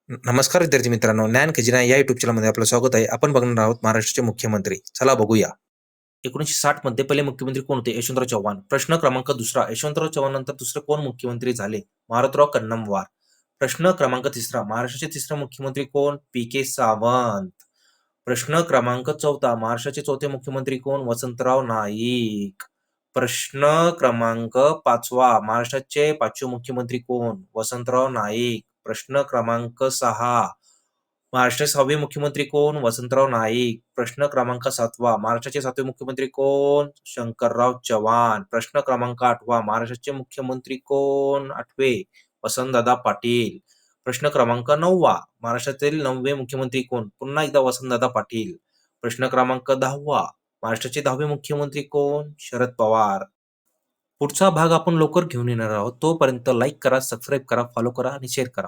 नमस्कार विद्यार्थी मित्रांनो, ज्ञान खजिना या युट्यूब चॅनलमध्ये आपलं स्वागत आहे. आपण बघणार आहोत महाराष्ट्राचे मुख्यमंत्री. चला बघूया. 1960 मध्ये पहिले मुख्यमंत्री कोण होते? यशवंतराव चव्हाण. प्रश्न क्रमांक दुसरा, यशवंतराव चव्हाण नंतर दुसरे कोण मुख्यमंत्री झाले? मारुतराव कन्नमवार. प्रश्न क्रमांक तिसरा, महाराष्ट्राचे तिसरे मुख्यमंत्री कोण? पी.के. सावंत. प्रश्न क्रमांक चौथा, महाराष्ट्राचे चौथे मुख्यमंत्री कोण? वसंतराव नाईक. प्रश्न क्रमांक पाचवा, महाराष्ट्राचे पाचवे मुख्यमंत्री कोण? वसंतराव नाईक. प्रश्न क्रमांक सहा, महाराष्ट्राचे सहावे मुख्यमंत्री कोण? वसंतराव नाईक. प्रश्न क्रमांक सातवा, महाराष्ट्राचे सातवे मुख्यमंत्री कोण? शंकरराव चव्हाण. प्रश्न क्रमांक आठवा, महाराष्ट्राचे मुख्यमंत्री कोण? आठवे, वसंतदादा पाटील. प्रश्न क्रमांक नववा, महाराष्ट्रातील नववे मुख्यमंत्री कोण? पुन्हा एकदा वसंतदादा पाटील. प्रश्न क्रमांक 10वा, महाराष्ट्राचे 10वे मुख्यमंत्री कोण? शरद पवार. पुढचा भाग आपण लवकर घेऊन येणार आहोत. तोपर्यंत लाईक करा, सबस्क्राईब करा, फॉलो करा आणि शेअर करा.